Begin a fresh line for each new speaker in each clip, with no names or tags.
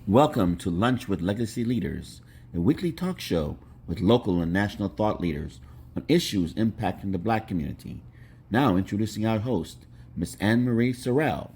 Welcome to Lunch with Legacy Leaders, a weekly talk show with local and national thought leaders on issues impacting the Black community. Now introducing our host, Ms. Anne Marie Sorrell.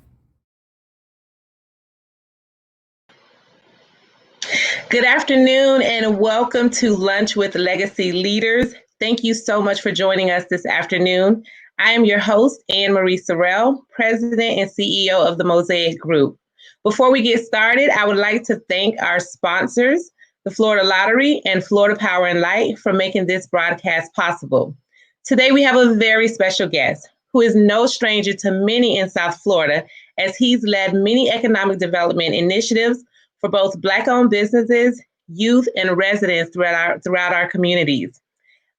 Good afternoon and welcome to Lunch with Legacy Leaders. Thank you so much for joining us this afternoon. I am your host, Anne Marie Sorrell, President and CEO of the Mosaic Group. Before we get started, I would like to thank our sponsors, the Florida Lottery and Florida Power and Light, for making this broadcast possible. Today we have a very special guest who is no stranger to many in South Florida, as he's led many economic development initiatives for both Black-owned businesses, youth, and residents throughout our communities.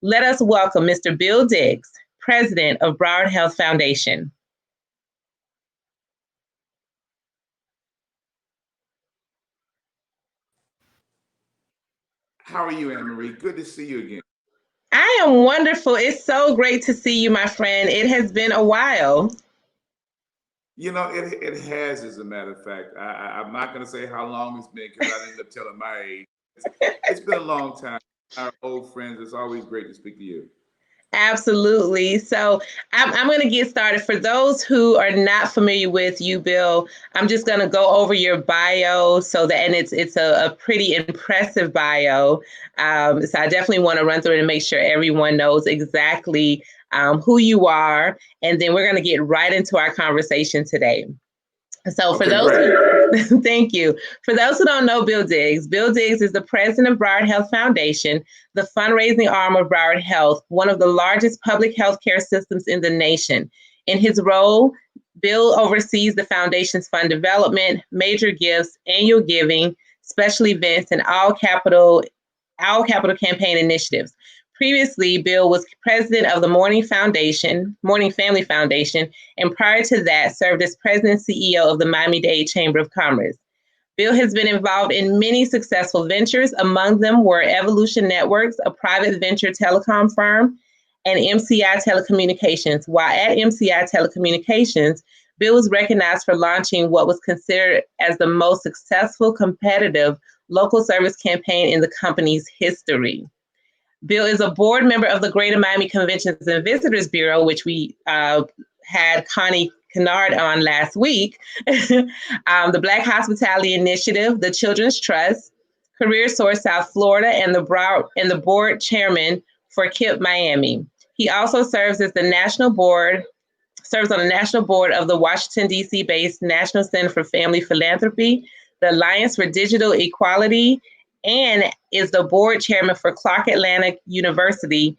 Let us welcome Mr. Bill Diggs, President of Broward Health Foundation.
How are you, Anne Marie? Good to see you again.
I am wonderful. It's so great to see you, my friend. It has been a while.
You know, it has, as a matter of fact. I'm not going to say how long it's been because I ended up telling my age. It's been a long time. Our old friends, it's always great to speak to you.
Absolutely. So I'm going to get started. For those who are not familiar with you, Bill, I'm just going to go over your bio and it's a pretty impressive bio. So I definitely want to run through it and make sure everyone knows exactly who you are. And then we're going to get right into our conversation today. So for those who, thank you. For those who don't know Bill Diggs is the president of Broward Health Foundation, the fundraising arm of Broward Health, one of the largest public health care systems in the nation. In his role, Bill oversees the foundation's fund development, major gifts, annual giving, special events, and all capital campaign initiatives. Previously, Bill was president of the Mourning Family Foundation, and prior to that, served as president and CEO of the Miami-Dade Chamber of Commerce. Bill has been involved in many successful ventures. Among them were Evolution Networks, a private venture telecom firm, and MCI Telecommunications. While at MCI Telecommunications, Bill was recognized for launching what was considered as the most successful competitive local service campaign in the company's history. Bill is a board member of the Greater Miami Conventions and Visitors Bureau, which we had Connie Kennard on last week, the Black Hospitality Initiative, the Children's Trust, Career Source South Florida, and the board chairman for KIP Miami. He also serves on the national board of the Washington, D.C. based National Center for Family Philanthropy, the Alliance for Digital Equality, and is the board chairman for Clark Atlanta University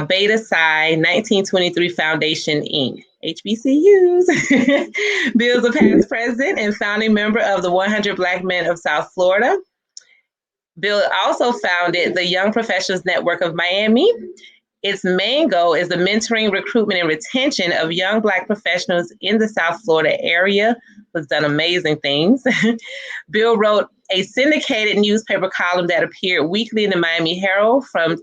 Beta Psi 1923 Foundation, Inc., HBCUs. Bill's a past president and founding member of the 100 Black Men of South Florida. Bill also founded the Young Professionals Network of Miami. Its main goal is the mentoring, recruitment, and retention of young Black professionals in the South Florida area. Has done amazing things. Bill wrote a syndicated newspaper column that appeared weekly in the Miami Herald from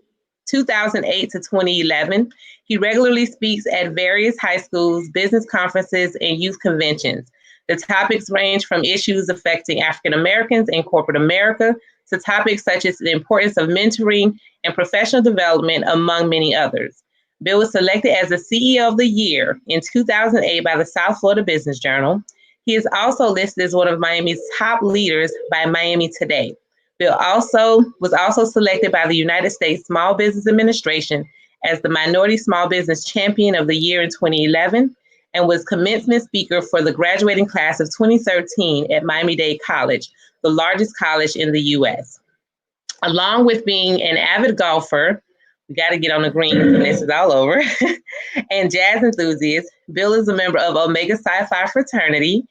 2008 to 2011. He regularly speaks at various high schools, business conferences, and youth conventions. The topics range from issues affecting African Americans in corporate America to topics such as the importance of mentoring and professional development, among many others. Bill was selected as the CEO of the Year in 2008 by the South Florida Business Journal. He is also listed as one of Miami's top leaders by Miami Today. Bill was also selected by the United States Small Business Administration as the Minority Small Business Champion of the Year in 2011 and was commencement speaker for the graduating class of 2013 at Miami-Dade College, the largest college in the U.S. Along with being an avid golfer, we got to get on the greens when this is all over, and jazz enthusiast, Bill is a member of Omega Psi Phi fraternity.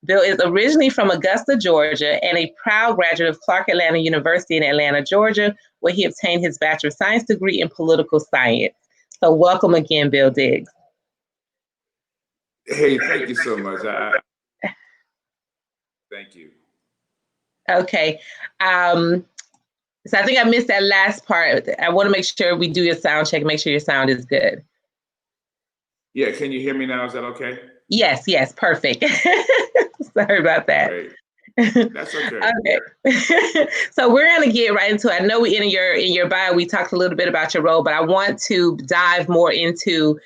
Bill is originally from Augusta, Georgia, and a proud graduate of Clark Atlanta University in Atlanta, Georgia, where he obtained his Bachelor of Science degree in political science. So welcome again, Bill Diggs.
Hey, thank you so much. Thank you.
Okay. So I think I missed that last part. I want to make sure we do your sound check, make sure your sound is good.
Yeah, can you hear me now? Is that okay?
Yes, perfect. Sorry about that.
Great. That's okay.
Okay. So we're going to get right into it. I know we in your bio, we talked a little bit about your role, but I want to dive more into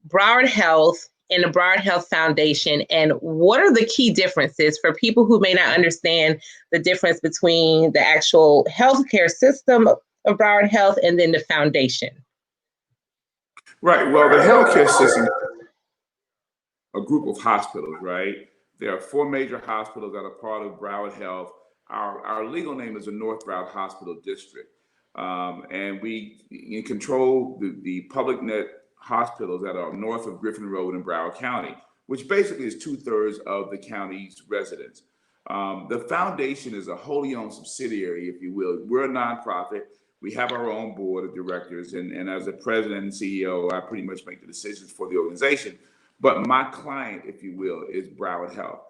Broward Health and the Broward Health Foundation, and what are the key differences for people who may not understand the difference between the actual healthcare system of Broward Health and then the foundation?
Right. Well, the healthcare system is a group of hospitals, right? There are four major hospitals that are part of Broward Health. Our legal name is the North Broward Hospital District. And we control the public net hospitals that are north of Griffin Road in Broward County, which basically is 2/3 of the county's residents. The foundation is a wholly owned subsidiary, if you will. We're a nonprofit. We have our own board of directors, and as a president and CEO, I pretty much make the decisions for the organization. But my client, if you will, is Broward Health.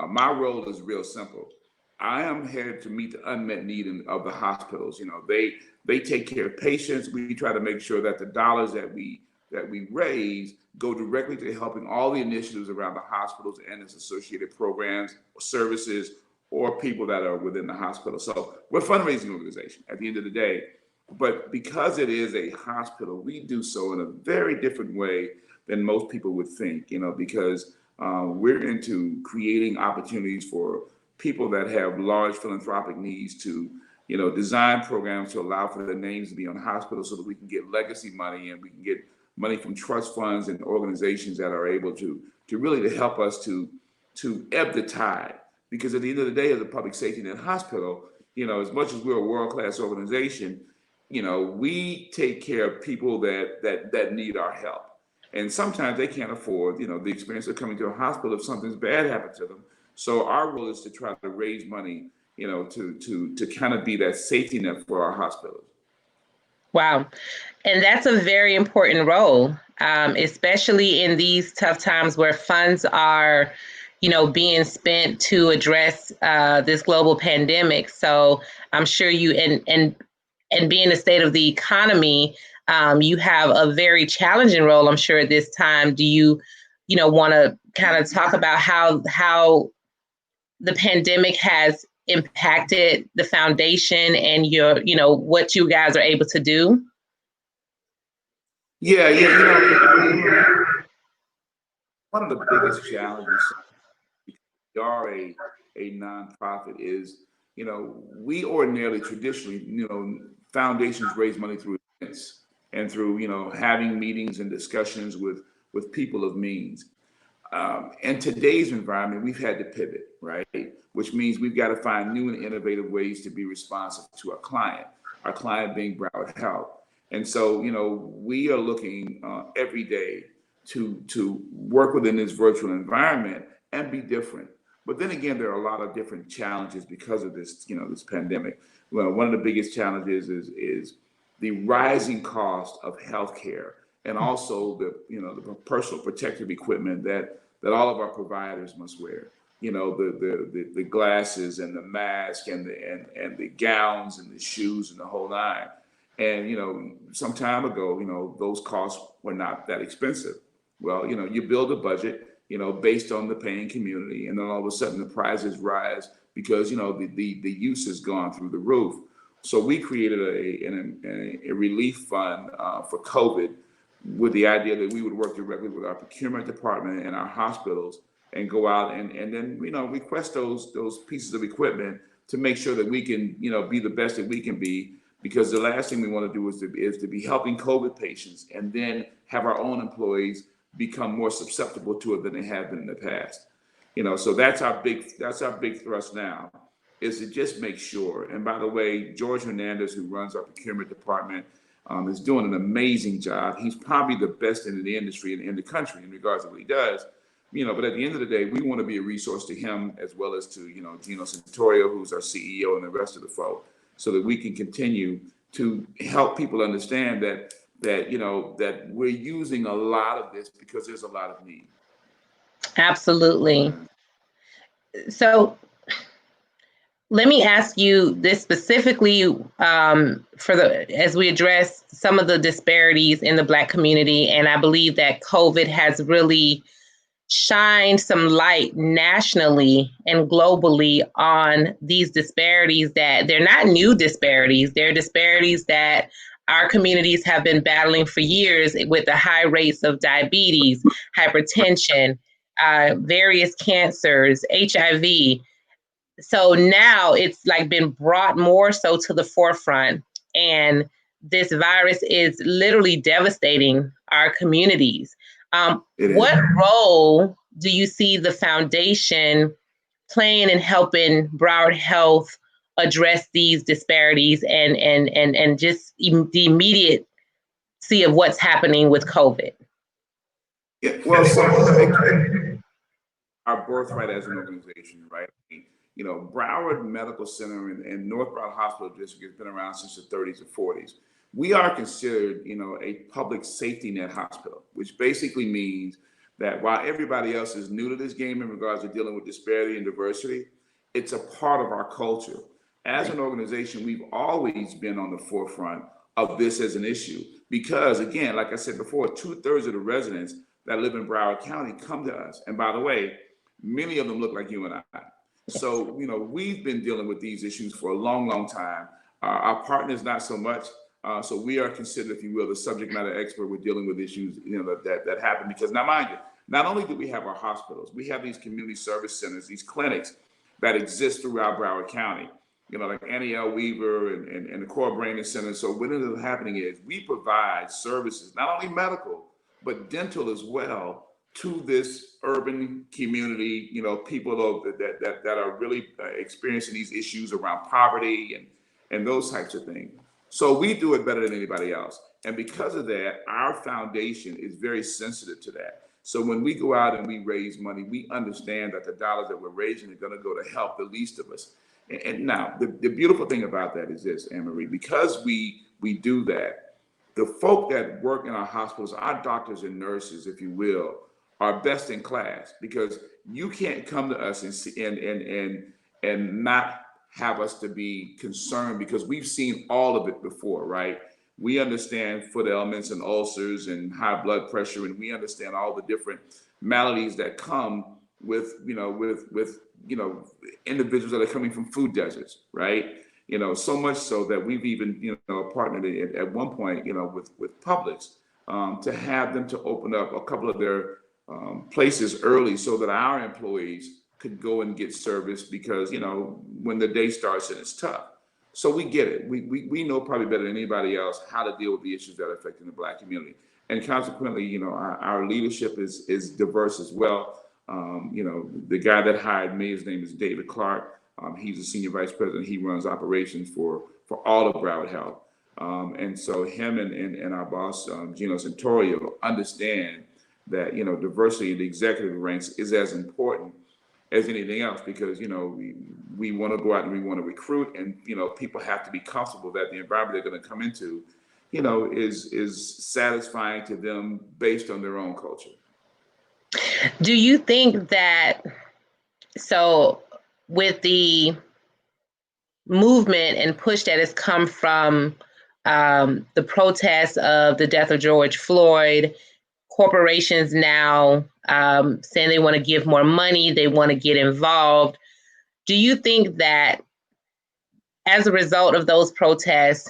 My role is real simple. I am here to meet the unmet need of the hospitals. You know, they take care of patients. We try to make sure that the dollars that we raise go directly to helping all the initiatives around the hospitals and its associated programs, services, or people that are within the hospital. So we're a fundraising organization at the end of the day. But because it is a hospital, we do so in a very different way than most people would think, you know, because we're into creating opportunities for people that have large philanthropic needs to, you know, design programs to allow for their names to be on hospitals so that we can get legacy money and we can get money from trust funds and organizations that are able to really to help us to ebb the tide. Because at the end of the day, as a public safety net hospital, you know, as much as we're a world-class organization, you know, we take care of people that need our help. And sometimes they can't afford, you know, the experience of coming to a hospital if something's bad happened to them. So our role is to try to raise money, you know, to kind of be that safety net for our hospitals.
Wow. And that's a very important role, especially in these tough times where funds are, you know, being spent to address this global pandemic. So I'm sure you and being the state of the economy, you have a very challenging role, I'm sure, at this time. Do you want to kind of talk about how the pandemic has impacted the foundation and what you guys are able to do?
Yeah, you know, one of the biggest challenges, we are a nonprofit, is, you know, we ordinarily, traditionally, you know, foundations raise money through events and through, you know, having meetings and discussions with people of means. In today's environment, we've had to pivot, right? Which means we've got to find new and innovative ways to be responsive to our client being Broward Health. And so, you know, we are looking every day to work within this virtual environment and be different. But then again, there are a lot of different challenges because of this, you know, this pandemic. Well, one of the biggest challenges is the rising cost of healthcare, and also the personal protective equipment that all of our providers must wear. You know, the glasses and the mask and the gowns and the shoes and the whole nine. And, you know, some time ago, you know, those costs were not that expensive. Well, you know, you build a budget, you know, based on the paying community, and then all of a sudden the prices rise because, you know, the use has gone through the roof. So we created a relief fund for COVID, with the idea that we would work directly with our procurement department and our hospitals and go out and then, you know, request those pieces of equipment to make sure that we can, you know, be the best that we can be. Because the last thing we want to do is to be helping COVID patients and then have our own employees become more susceptible to it than they have been in the past. You know, so that's our big thrust now, is to just make sure. And by the way, George Hernandez, who runs our procurement department, is doing an amazing job. He's probably the best in the industry and in the country in regards to what he does. You know, but at the end of the day, we want to be a resource to him as well as to, you know, Gino Santorio, who's our CEO, and the rest of the folk, so that we can continue to help people understand that we're using a lot of this because there's a lot of need.
Absolutely. So let me ask you this specifically as we address some of the disparities in the Black community. And I believe that COVID has really shine some light nationally and globally on these disparities that they're not new disparities. They're disparities that our communities have been battling for years with the high rates of diabetes, hypertension, various cancers, HIV. So now it's like been brought more so to the forefront, and this virus is literally devastating our communities. What role do you see the foundation playing in helping Broward Health address these disparities and just the immediacy of what's happening with COVID?
Yeah, well, so our birthright as an organization, right? You know, Broward Medical Center and North Broward Hospital District has been around since the 30s and 40s. We are considered, you know, a public safety net hospital, which basically means that while everybody else is new to this game in regards to dealing with disparity and diversity, it's a part of our culture. As an organization, we've always been on the forefront of this as an issue because, again, like I said before, 2/3 of the residents that live in Broward County come to us. And by the way, many of them look like you and I. So, you know, we've been dealing with these issues for a long, long time. Our partners, not so much. So we are considered, if you will, the subject matter expert with dealing with issues, you know, that happen. Because now, mind you, not only do we have our hospitals, we have these community service centers, these clinics that exist throughout Broward County. You know, like Annie L. Weaver and the Core Brain Center. So what ends up happening is we provide services, not only medical, but dental as well, to this urban community, you know, people that are really experiencing these issues around poverty and those types of things. So we do it better than anybody else. And because of that, our foundation is very sensitive to that. So when we go out and we raise money, we understand that the dollars that we're raising are going to go to help the least of us. And now the beautiful thing about that is this, Anne Marie, because we do that, the folk that work in our hospitals, our doctors and nurses, if you will, are best in class because you can't come to us and see, and not have us to be concerned because we've seen all of it before, right? We understand foot ailments and ulcers and high blood pressure, and we understand all the different maladies that come with individuals that are coming from food deserts, right? You know, so much so that we've even, partnered at one point, with Publix to have them to open up a couple of their places early so that our employees could go and get service because, when the day starts and it's tough. So we get it. We know probably better than anybody else how to deal with the issues that are affecting the Black community. And consequently, our leadership is diverse as well. The guy that hired me, his name is David Clark. He's a senior vice president. He runs operations for all of Broward Health. And so him and our boss, Gino Santorio, understand that, diversity in the executive ranks is as important as anything else because, we want to go out and we want to recruit and, people have to be comfortable that the environment they're going to come into, is satisfying to them based on their own culture.
Do you think that, so with the movement and push that has come from the protests of the death of George Floyd, corporations now saying they want to give more money, they want to get involved. Do you think that as a result of those protests,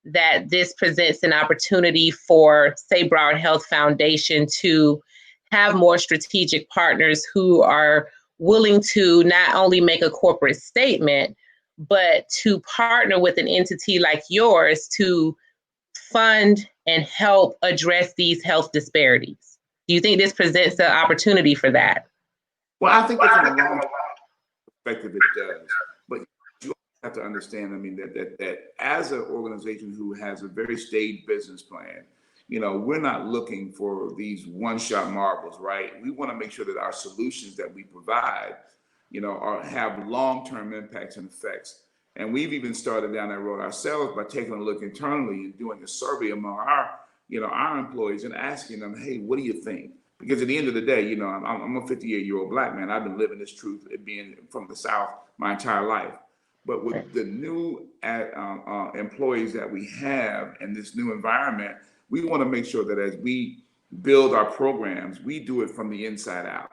that this presents an opportunity for, say, Broward Health Foundation to have more strategic partners who are willing to not only make a corporate statement, but to partner with an entity like yours to fund and help address these health disparities? Do you think this presents an opportunity for that?
Well, I think it's in a long perspective it does, but you have to understand, that as an organization who has a very staid business plan, we're not looking for these one-shot marbles, right? We want to make sure that our solutions that we provide, have long-term impacts and effects. And we've even started down that road ourselves by taking a look internally and doing a survey among our employees and asking them, hey, what do you think? Because at the end of the day, I'm a 58-year-old Black man. I've been living this truth, being from the South my entire life. But with the new employees that we have in this new environment, we want to make sure that as we build our programs, we do it from the inside out.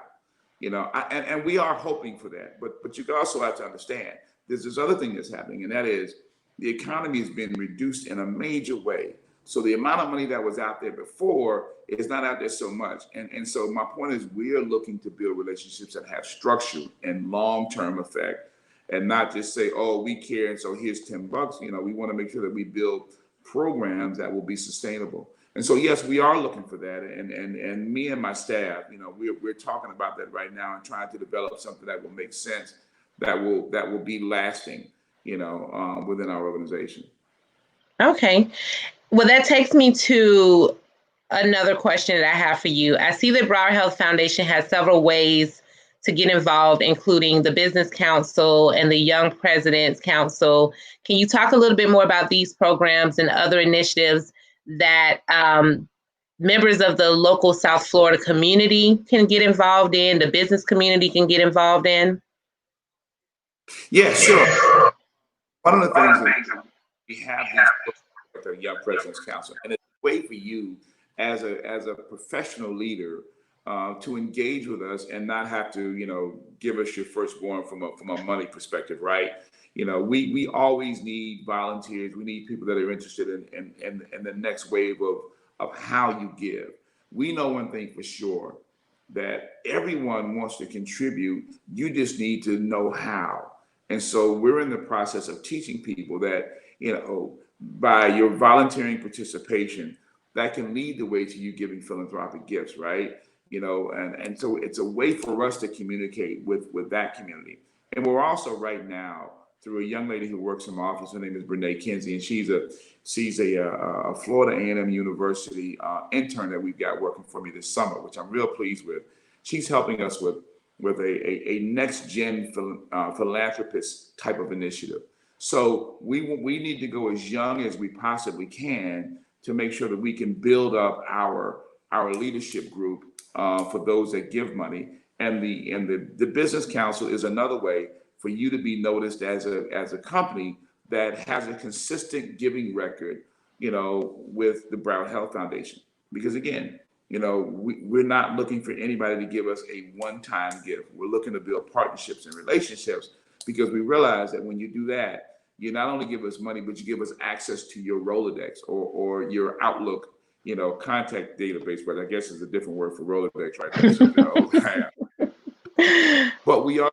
And we are hoping for that. But you also have to understand there's this other thing that's happening, and that is the economy has been reduced in a major way. So the amount of money that was out there before is not out there so much. And so my point is we are looking to build relationships that have structure and long-term effect, and not just say, oh, we care, and so here's $10. We want to make sure that we build programs that will be sustainable. And so, yes, we are looking for that. And me and my staff, we're talking about that right now and trying to develop something that will make sense, that will be lasting, within our organization.
Okay. Well, that takes me to another question that I have for you. I see that Broward Health Foundation has several ways to get involved, including the Business Council and the Young Presidents Council. Can you talk a little bit more about these programs and other initiatives that members of the local South Florida community can get involved in, the business community can get involved in?
Yeah, sure. One of the things that we have these the Young Presidents Council, and it's a way for you as a professional leader to engage with us and not have to, give us your firstborn from a money perspective, right? We always need volunteers. We need people that are interested in the next wave of how you give. We know one thing for sure, that everyone wants to contribute. You just need to know how. And so we're in the process of teaching people that, by your volunteering participation, that can lead the way to you giving philanthropic gifts, right? And so it's a way for us to communicate with that community. And we're also right now, through a young lady who works in my office, her name is Brene Kinsey, and she's a Florida A&M University intern that we've got working for me this summer, which I'm real pleased with. She's helping us with a next gen philanthropist type of initiative. So we need to go as young as we possibly can to make sure that we can build up our leadership group for those that give money. And the Business Council is another way for you to be noticed as a company that has a consistent giving record, with the Broward Health Foundation. Because again, we're not looking for anybody to give us a one-time gift. We're looking to build partnerships and relationships, because we realize that when you do that, you not only give us money, but you give us access to your Rolodex or your Outlook, contact database, but I guess is a different word for Rolodex, right? But we are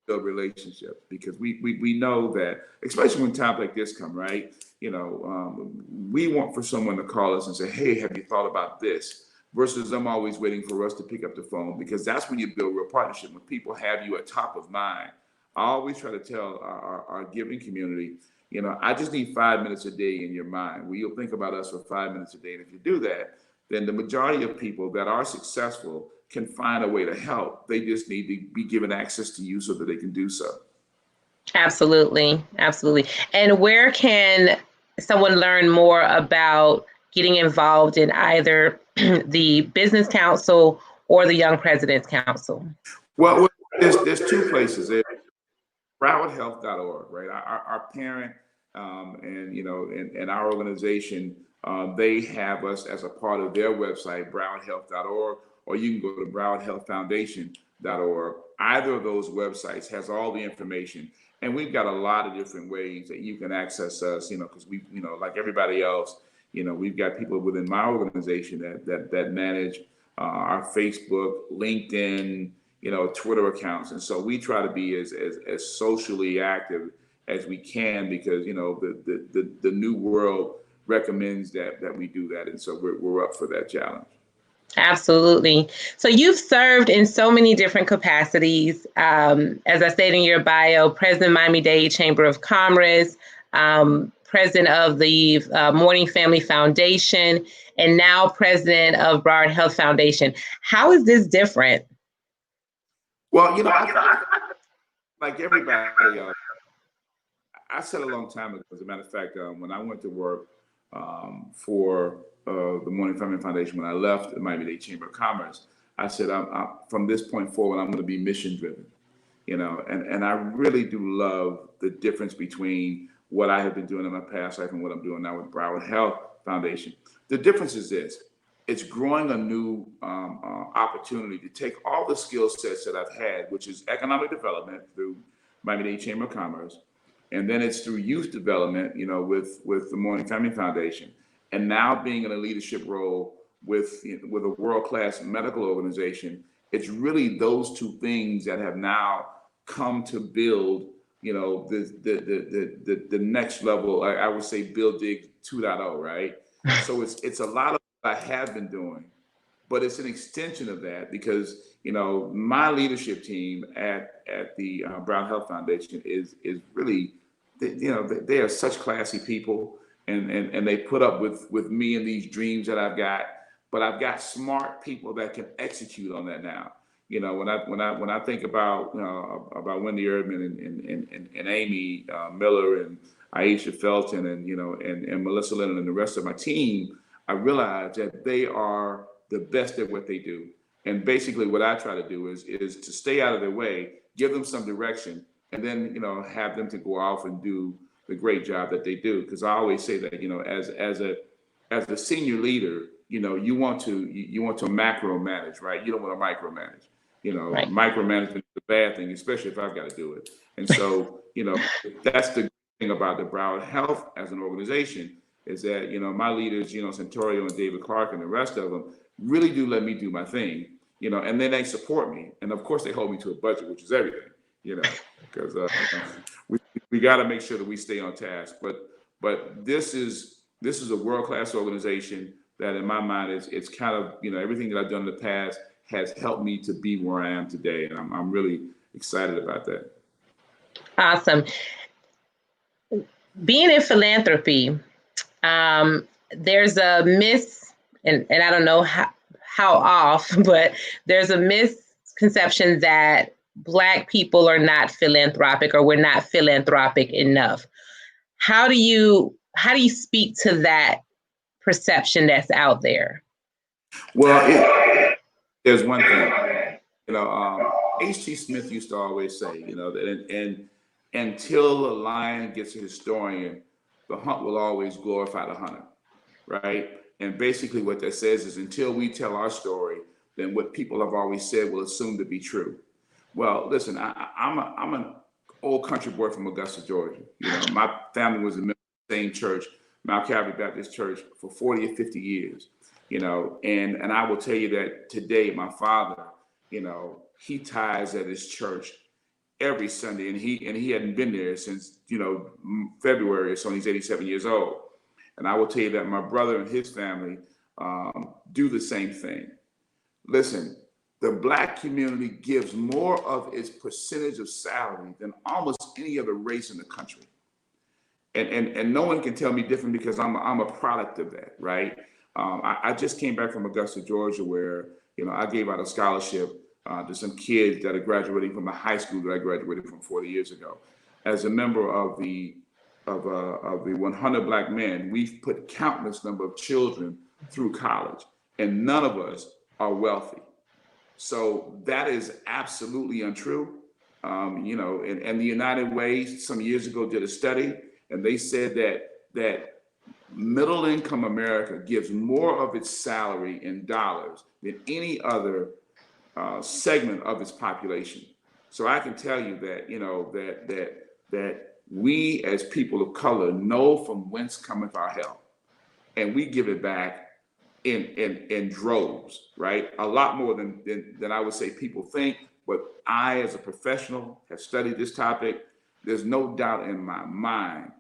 build relationships, because we know that, especially when times like this come, right? We want for someone to call us and say, hey, have you thought about this? Versus them always waiting for us to pick up the phone, because that's when you build real partnership, when people have you at top of mind. I always try to tell our giving community, I just need 5 minutes a day in your mind, where you'll think about us for 5 minutes a day. And if you do that, then the majority of people that are successful can find a way to help. They just need to be given access to you so that they can do so.
Absolutely. Absolutely. And where can someone learn more about getting involved in either the Business Council or the Young Presidents Council?
Well, there's two places. There's BrowardHealth.org, right? Our parent and our organization, they have us as a part of their website, BrowardHealth.org, or you can go to BrowardHealthFoundation.org. Either of those websites has all the information. And we've got a lot of different ways that you can access us, because we, like everybody else, we've got people within my organization that manage our Facebook, LinkedIn, Twitter accounts. And so we try to be as socially active as we can, because, the new world recommends that we do that. And so we're up for that challenge.
Absolutely. So you've served in so many different capacities. As I stated in your bio, President Miami-Dade Chamber of Commerce, President of the Morning Family Foundation, and now President of Broward Health Foundation. How is this different?
Well, like everybody, I said a long time ago, as a matter of fact, when I went to work for the Morning Family Foundation, when I left the Miami-Dade Chamber of Commerce, I said, I'm from this point forward, I'm going to be mission driven, and I really do love the difference between what I have been doing in my past life and what I'm doing now with Broward Health Foundation. The difference is this: it's growing a new opportunity to take all the skill sets that I've had, which is economic development through Miami-Dade Chamber of Commerce, and then it's through youth development, with the Morning Family Foundation, and now being in a leadership role with a world-class medical organization. It's really those two things that have now come to build, the next level. I would say Build Dig 2.0, right? So it's a lot of what I have been doing, but it's an extension of that because my leadership team at the Brown Health Foundation is really, they are such classy people, and they put up with me and these dreams that I've got. But I've got smart people that can execute on that now. When I think about Wendy Erdman and Amy Miller and Aisha Felton and Melissa Lennon and the rest of my team, I realize that they are the best at what they do. And basically what I try to do is to stay out of their way, give them some direction, and then have them to go off and do the great job that they do. Because I always say that as a senior leader, you want to macro manage, right? You don't want to micromanage.
Right.
Micromanagement is a bad thing, especially if I've got to do it. And so, that's the thing about the Broward Health as an organization is that, my leaders, Santorio and David Clark and the rest of them really do let me do my thing, and then they support me. And of course they hold me to a budget, which is everything, because we got to make sure that we stay on task. But this is a world-class organization that in my mind it's kind of, everything that I've done in the past has helped me to be where I am today. And I'm really excited about that.
Awesome. Being in philanthropy, there's a and I don't know how off, but there's a misconception that Black people are not philanthropic or we're not philanthropic enough. How do you speak to that perception that's out there?
Well, there's one thing, H.T. Smith used to always say, that and until a lion gets a historian, the hunt will always glorify the hunter, right? And basically what that says is until we tell our story, then what people have always said will assume to be true. Well, listen, I'm an old country boy from Augusta, Georgia. My family was in the same church, Mount Calvary Baptist Church, for 40 or 50 years. And I will tell you that today, my father, he tithes at his church every Sunday, and he hadn't been there since, February, so he's 87 years old. And I will tell you that my brother and his family do the same thing. Listen, the Black community gives more of its percentage of salary than almost any other race in the country. And no one can tell me different because I'm a product of that, right? I just came back from Augusta, Georgia, where, I gave out a scholarship to some kids that are graduating from the high school that I graduated from 40 years ago. As a member of the 100 Black men, we've put countless number of children through college, and none of us are wealthy. So that is absolutely untrue. And the United Way some years ago did a study, and they said that middle income America gives more of its salary in dollars than any other segment of its population. So I can tell you that, that we as people of color know from whence cometh our help, and we give it back in droves, right? A lot more than I would say people think. But I, as a professional, have studied this topic. There's no doubt in my mind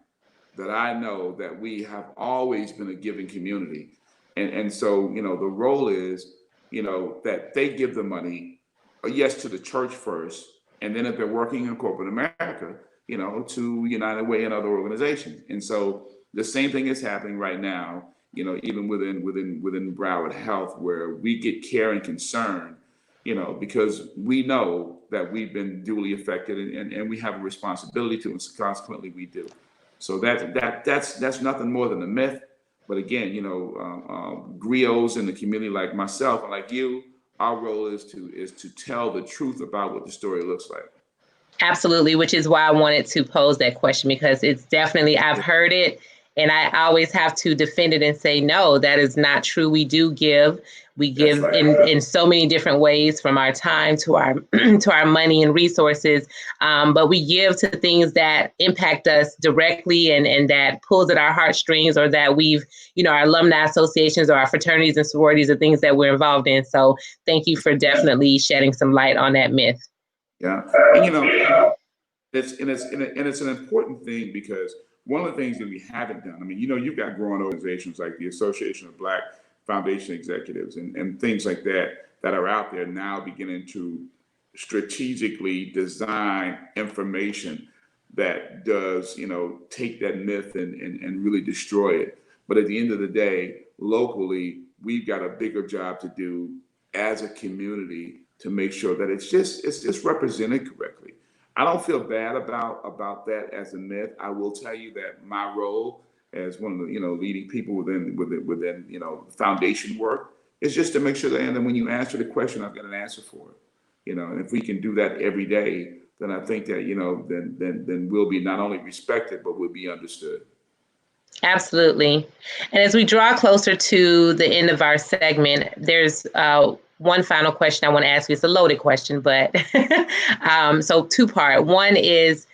that I know that we have always been a giving community. And so, the role is, that they give the money, yes, to the church first, and then if they're working in corporate America, to United Way and other organizations. And so the same thing is happening right now, even within Broward Health, where we get care and concern, because we know that we've been duly affected and we have a responsibility to, and consequently we do. So that's nothing more than a myth. But again, griots in the community like myself and like you, our role is to tell the truth about what the story looks like.
Absolutely, which is why I wanted to pose that question, because it's definitely, I've heard it And I always have to defend it and say, no, that is not true. We do give. We give
right.
in so many different ways, from our time to our to our money and resources. But we give to things that impact us directly and that pulls at our heartstrings, or that we've, our alumni associations or our fraternities and sororities are things that we're involved in. So thank you for definitely shedding some light on that myth.
Yeah. And it's an important thing, because one of the things that we haven't done, I mean, you've got growing organizations like the Association of Black Foundation Executives and things like that are out there now beginning to strategically design information that does, take that myth and really destroy it. But at the end of the day, locally, we've got a bigger job to do as a community to make sure that it's just represented correctly. I don't feel bad about that as a myth. I will tell you that my role as one of the leading people within foundation work is just to make sure that, and then when you answer the question, I've got an answer for it. And if we can do that every day, then I think that then we'll be not only respected, but we'll be understood.
Absolutely. And as we draw closer to the end of our segment, there's one final question I want to ask you. It's a loaded question, but so two-part. One is,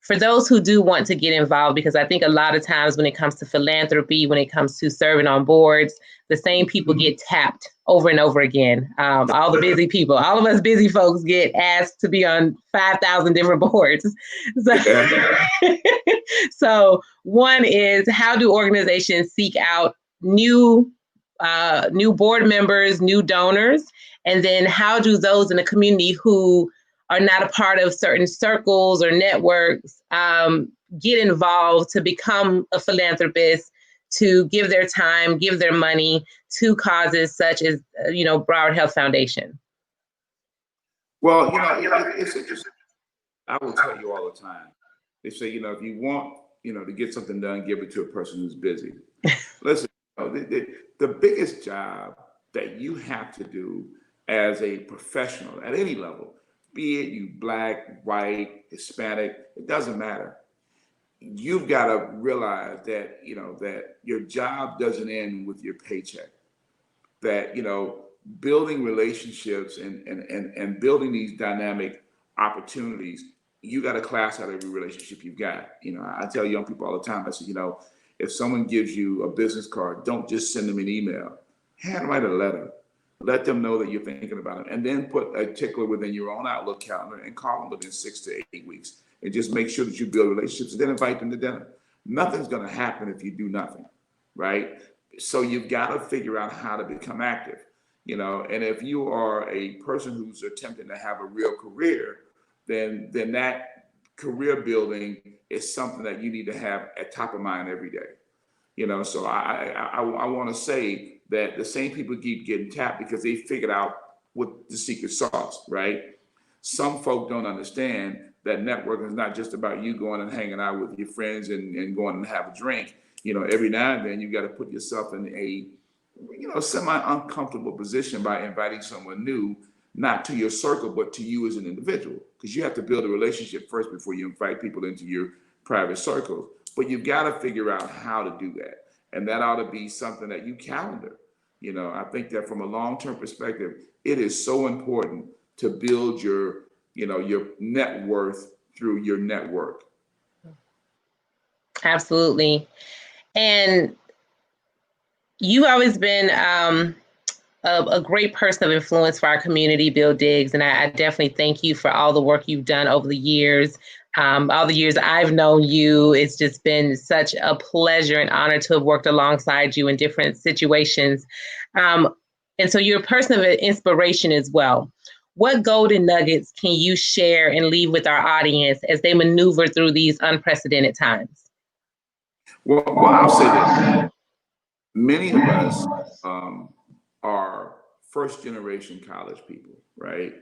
for those who do want to get involved, because I think a lot of times when it comes to philanthropy, when it comes to serving on boards, the same people get tapped over and over again. All the busy people, all of us busy folks get asked to be on 5,000 different boards. So one is, how do organizations seek out new board members, new donors? And then how do those in the community who are not a part of certain circles or networks get involved to become a philanthropist, to give their time, give their money to causes such as, Broward Health Foundation?
Well, it's interesting. I will tell you all the time. They say, if you want, to get something done, give it to a person who's busy. Listen, the biggest job that you have to do as a professional at any level, be it you Black, white, Hispanic, it doesn't matter. You've got to realize that, that your job doesn't end with your paycheck. That, building relationships and building these dynamic opportunities, you got to class out every relationship you've got. I tell young people all the time, I say, if someone gives you a business card, don't just send them an email. Handwrite a letter. Let them know that you're thinking about them, and then put a tickler within your own Outlook calendar and call them within 6 to 8 weeks, and just make sure that you build relationships, and then invite them to dinner. Nothing's going to happen if you do nothing, right? So you've got to figure out how to become active, and if you are a person who's attempting to have a real career, then that career building is something that you need to have at top of mind every day. So I want to say that the same people keep getting tapped because they figured out what the secret sauce, right? Some folk don't understand that networking is not just about you going and hanging out with your friends and going and have a drink. Every now and then you got to put yourself in a, semi-uncomfortable position by inviting someone new, not to your circle, but to you as an individual, because you have to build a relationship first before you invite people into your private circles. But you've got to figure out how to do that. And that ought to be something that you calendar. I think that from a long-term perspective, it is so important to build your net worth through your network.
Absolutely. And you've always been a great person of influence for our community, Bill Diggs, and I definitely thank you for all the work you've done over the years. All the years I've known you, it's just been such a pleasure and honor to have worked alongside you in different situations. And so you're a person of inspiration as well. What golden nuggets can you share and leave with our audience as they maneuver through these unprecedented times?
Well, I'll say this. Many of us are first generation college people, right?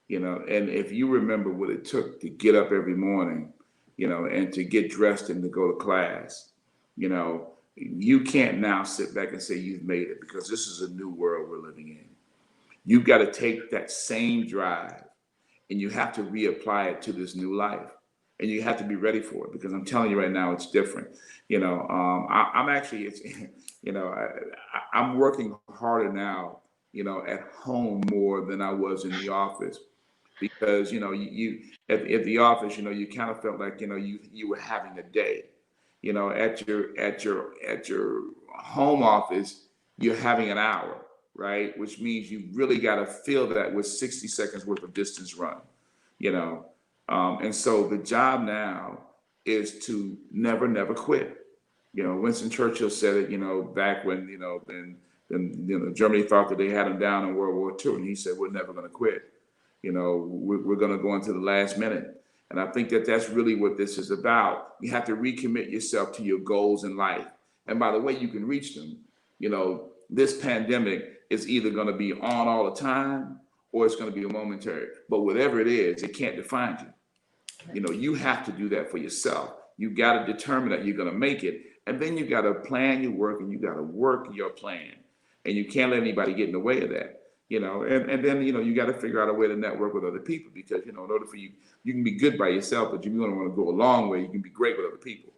And if you remember what it took to get up every morning, and to get dressed and to go to class, you can't now sit back and say you've made it, because this is a new world we're living in. You've got to take that same drive and you have to reapply it to this new life. and you have to be ready for it, because I'm telling you right now, it's different. I'm actually, it's, I'm working harder now, at home more than I was in the office, because at the office, you kind of felt like you were having a day. At your home office, you're having an hour, right? Which means you really got to feel that with 60 seconds worth of distance run. you know. And so the job now is to never, never quit. Winston Churchill said it, back when, Germany thought that they had him down in World War II, and he said, we're never going to quit. We're going to go into the last minute. And I think that that's really what this is about. You have to recommit yourself to your goals in life. And by the way, you can reach them. This pandemic is either going to be on all the time, or it's going to be a momentary. But whatever it is, it can't define you. You have to do that for yourself. You got to determine that you're going to make it. And then you got to plan your work, and you got to work your plan. And you can't let anybody get in the way of that. And then, you got to figure out a way to network with other people, because, in order for you can be good by yourself, but you're going to want to go a long way. You can be great with other people.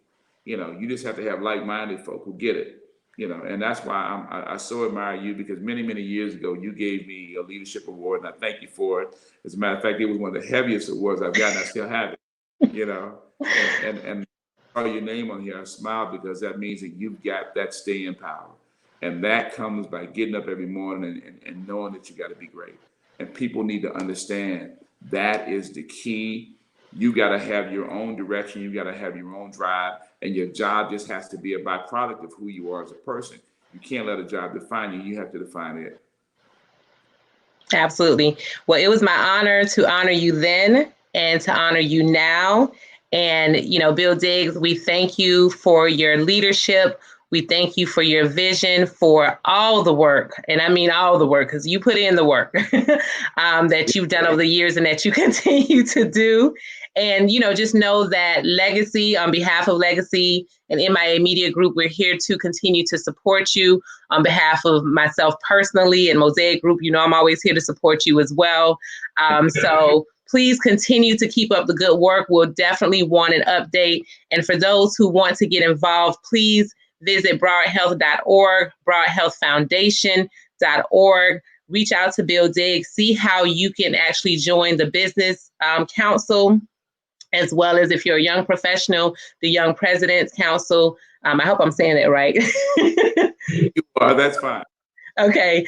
You just have to have like-minded folk who get it. And that's why I so admire you, because many, many years ago, you gave me a leadership award, and I thank you for it. As a matter of fact, it was one of the heaviest awards I've gotten. I still have it, and call your name on here, I smile, because that means that you've got that staying power. And that comes by getting up every morning and knowing that you got to be great. And people need to understand that is the key. You got to have your own direction. You got to have your own drive. And your job just has to be a byproduct of who you are as a person. You can't let a job define you. You have to define it.
Absolutely. Well, it was my honor to honor you then and to honor you now. And, Bill Diggs, we thank you for your leadership. We thank you for your vision, for all the work, and I mean all the work, because you put in the work that you've done over the years and that you continue to do. And, just know that Legacy, on behalf of Legacy and MIA Media Group, we're here to continue to support you. On behalf of myself personally and Mosaic Group, I'm always here to support you as well. So please continue to keep up the good work. We'll definitely want an update. And for those who want to get involved, please visit BrowardHealth.org, BrowardHealthFoundation.org. Reach out to Bill Diggs, see how you can actually join the Business Council, as well as, if you're a young professional, the Young Presidents Council. I hope I'm saying that right.
You are, that's fine.
Okay,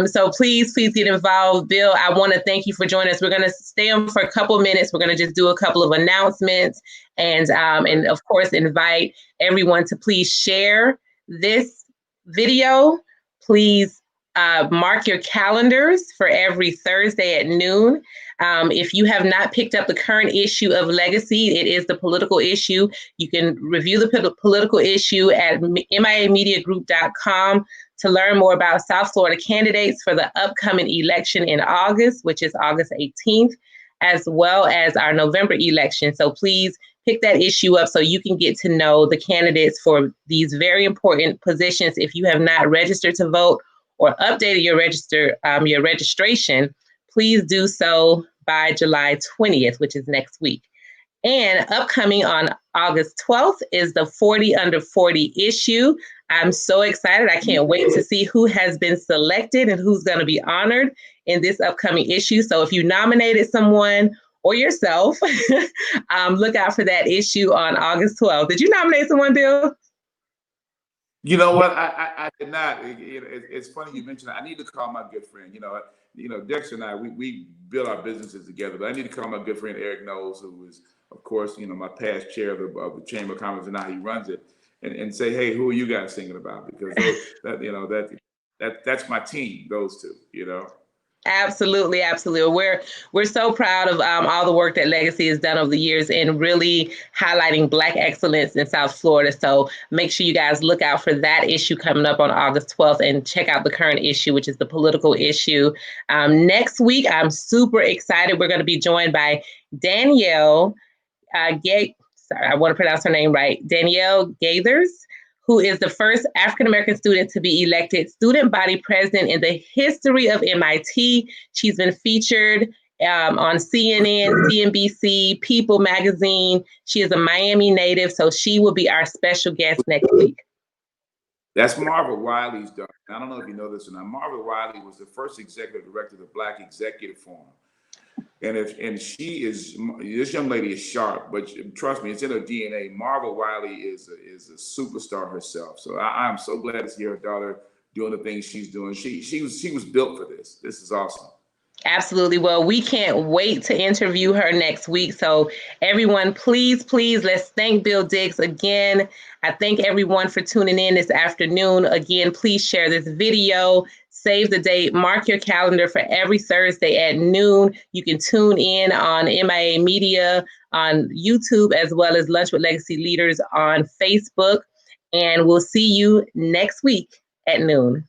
so please get involved. Bill, I want to thank you for joining us. We're going to stay on for a couple minutes. We're going to just do a couple of announcements, and of course, invite everyone to please share this video. Please mark your calendars for every Thursday at noon. If you have not picked up the current issue of Legacy, it is the political issue. You can review the political issue at miamediagroup.com to learn more about South Florida candidates for the upcoming election in August, which is August 18th, as well as our November election. So please pick that issue up so you can get to know the candidates for these very important positions. If you have not registered to vote or updated your registration, please do so by July 20th, which is next week. And upcoming on August 12th is the 40 Under 40 issue. I'm so excited. I can't wait to see who has been selected and who's going to be honored in this upcoming issue. So if you nominated someone or yourself, look out for that issue on August 12th. Did you nominate someone, Bill?
You know what? I did not. It's funny you mentioned that. I need to call my good friend. Dexter and I, we build our businesses together, but I need to call my good friend Eric Knowles, who is, of course, my past chair of the Chamber of Commerce, and now he runs it, and say, hey, who are you guys thinking about? Because that's my team, those two,
Absolutely. We're so proud of all the work that Legacy has done over the years in really highlighting Black excellence in South Florida. So make sure you guys look out for that issue coming up on August 12th and check out the current issue, which is the political issue. Next week, I'm super excited. We're going to be joined by Danielle I want to pronounce her name right, Danielle Gaithers, who is the first African-American student to be elected student body president in the history of MIT. She's been featured on CNN, CNBC, People Magazine. She is a Miami native, so she will be our special guest next week.
That's Marva Wiley's daughter. I don't know if you know this or not. Marva Wiley was the first executive director of the Black Executive Forum. And she is, this young lady is sharp, but trust me, it's in her DNA. Marva Wiley is a superstar herself. So I'm so glad to see her daughter doing the things she's doing. She was built for this. This is awesome.
Absolutely. Well, we can't wait to interview her next week. So everyone, please, let's thank Bill Diggs again. I thank everyone for tuning in this afternoon. Again, please share this video, save the date, mark your calendar for every Thursday at noon. You can tune in on MIA Media on YouTube, as well as Lunch with Legacy Leaders on Facebook. And we'll see you next week at noon.